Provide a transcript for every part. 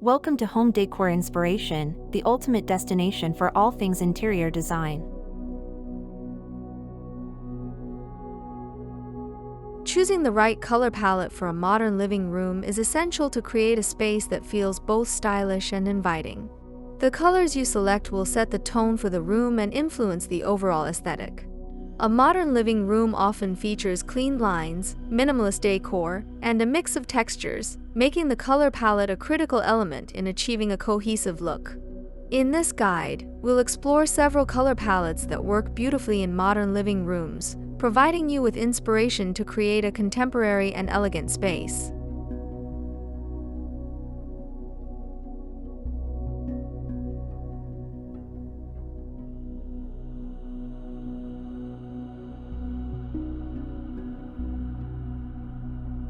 Welcome to Home Decor Inspiration, the ultimate destination for all things interior design. Choosing the right color palette for a modern living room is essential to create a space that feels both stylish and inviting. The colors you select will set the tone for the room and influence the overall aesthetic. A modern living room often features clean lines, minimalist decor, and a mix of textures, making the color palette a critical element in achieving a cohesive look. In this guide, we'll explore several color palettes that work beautifully in modern living rooms, providing you with inspiration to create a contemporary and elegant space.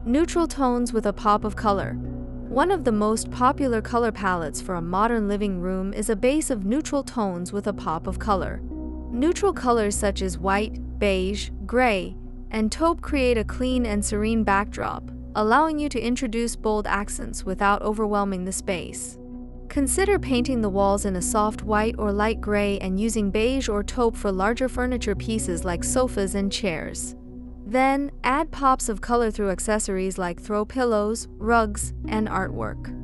Neutral tones with a pop of color. One of the most popular color palettes for a modern living room is a base of neutral tones with a pop of color. Neutral colors such as white, beige, gray, and taupe create a clean and serene backdrop, allowing you to introduce bold accents without overwhelming the space. Consider painting the walls in a soft white or light gray and using beige or taupe for larger furniture pieces like sofas and chairs. Then, add pops of color through accessories like throw pillows, rugs, and artwork.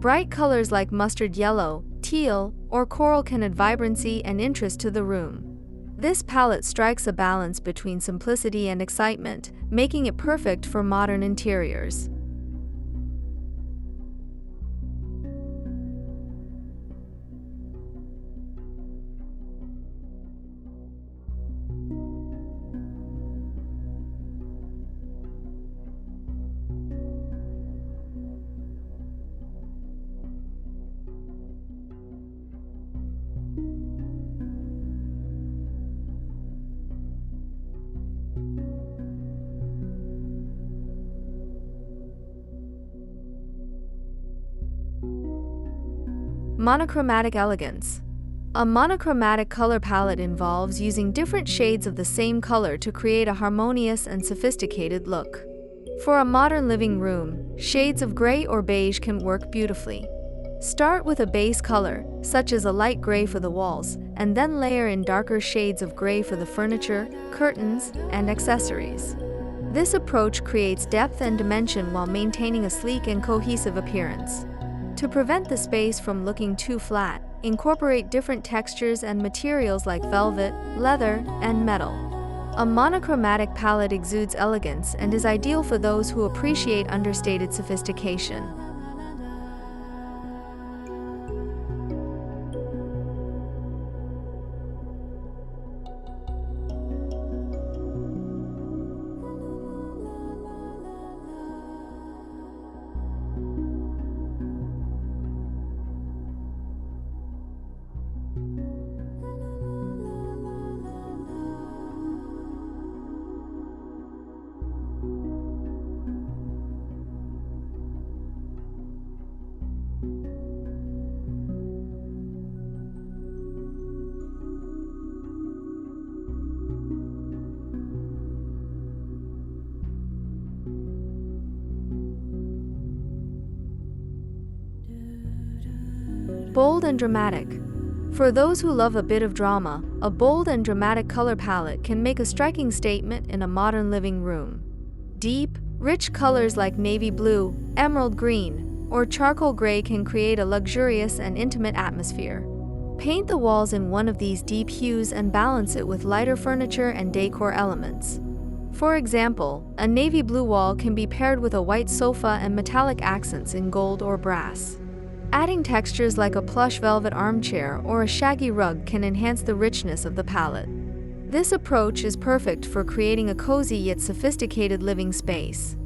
Bright colors like mustard yellow, teal, or coral can add vibrancy and interest to the room. This palette strikes a balance between simplicity and excitement, making it perfect for modern interiors. Monochromatic Elegance. A monochromatic color palette involves using different shades of the same color to create a harmonious and sophisticated look. For a modern living room, shades of gray or beige can work beautifully. Start with a base color, such as a light gray for the walls, and then layer in darker shades of gray for the furniture, curtains, and accessories. This approach creates depth and dimension while maintaining a sleek and cohesive appearance. To prevent the space from looking too flat, incorporate different textures and materials like velvet, leather, and metal. A monochromatic palette exudes elegance and is ideal for those who appreciate understated sophistication. Bold and dramatic. For those who love a bit of drama, a bold and dramatic color palette can make a striking statement in a modern living room. Deep, rich colors like navy blue, emerald green, or charcoal gray can create a luxurious and intimate atmosphere. Paint the walls in one of these deep hues and balance it with lighter furniture and decor elements. For example, a navy blue wall can be paired with a white sofa and metallic accents in gold or brass. Adding textures like a plush velvet armchair or a shaggy rug can enhance the richness of the palette. This approach is perfect for creating a cozy yet sophisticated living space.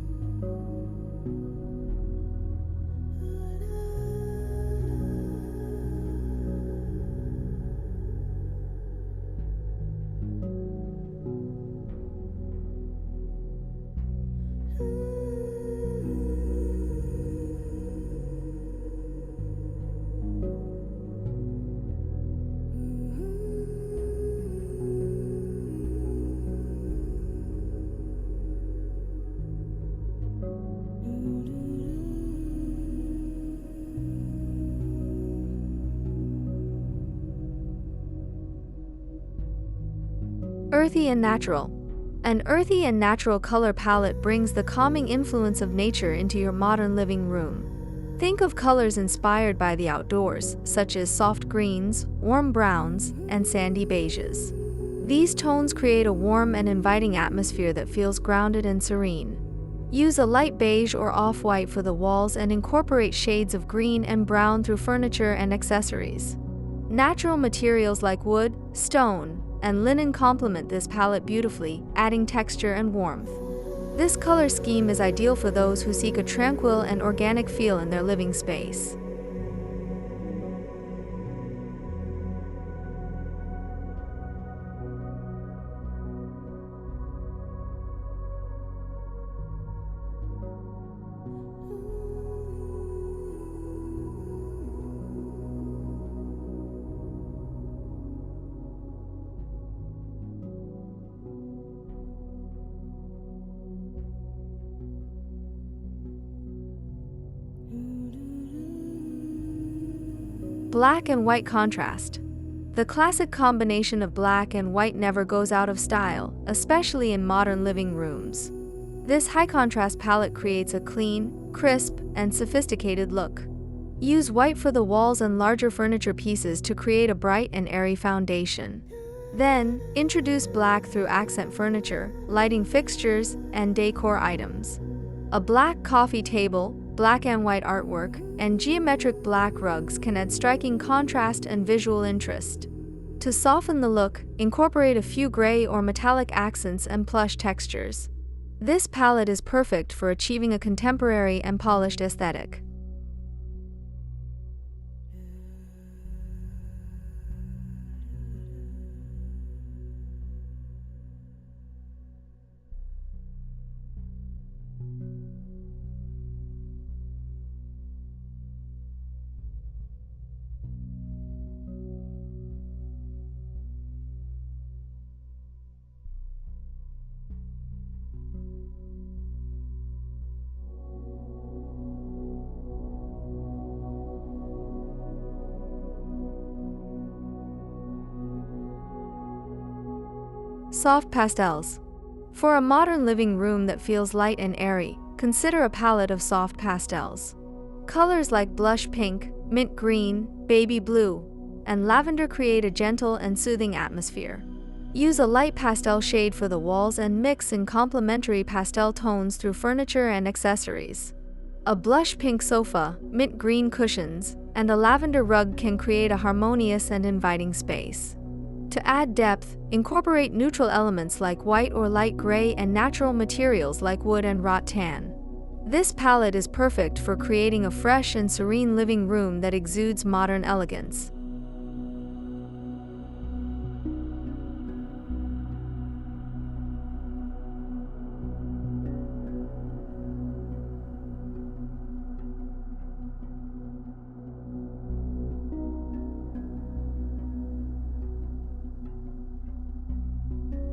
Earthy and Natural. An earthy and natural color palette brings the calming influence of nature into your modern living room. Think of colors inspired by the outdoors, such as soft greens, warm browns, and sandy beiges. These tones create a warm and inviting atmosphere that feels grounded and serene. Use a light beige or off-white for the walls and incorporate shades of green and brown through furniture and accessories. Natural materials like wood, stone, and linen complement this palette beautifully, adding texture and warmth. This color scheme is ideal for those who seek a tranquil and organic feel in their living space. Black and white contrast. The classic combination of black and white never goes out of style, especially in modern living rooms. This high contrast palette creates a clean, crisp, and sophisticated look. Use white for the walls and larger furniture pieces to create a bright and airy foundation. Then, introduce black through accent furniture, lighting fixtures, and decor items. A black coffee table, black and white artwork, and geometric black rugs can add striking contrast and visual interest. To soften the look, incorporate a few gray or metallic accents and plush textures. This palette is perfect for achieving a contemporary and polished aesthetic. Soft pastels. For a modern living room that feels light and airy, consider a palette of soft pastels. Colors like blush pink, mint green, baby blue, and lavender create a gentle and soothing atmosphere. Use a light pastel shade for the walls and mix in complementary pastel tones through furniture and accessories. A blush pink sofa, mint green cushions, and a lavender rug can create a harmonious and inviting space. To add depth, incorporate neutral elements like white or light gray and natural materials like wood and rattan. This palette is perfect for creating a fresh and serene living room that exudes modern elegance.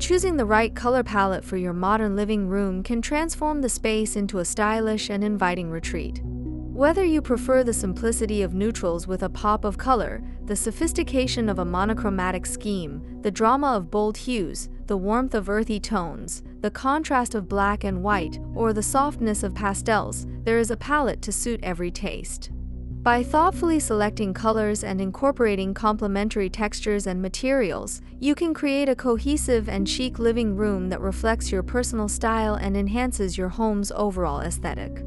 Choosing the right color palette for your modern living room can transform the space into a stylish and inviting retreat. Whether you prefer the simplicity of neutrals with a pop of color, the sophistication of a monochromatic scheme, the drama of bold hues, the warmth of earthy tones, the contrast of black and white, or the softness of pastels, there is a palette to suit every taste. By thoughtfully selecting colors and incorporating complementary textures and materials, you can create a cohesive and chic living room that reflects your personal style and enhances your home's overall aesthetic.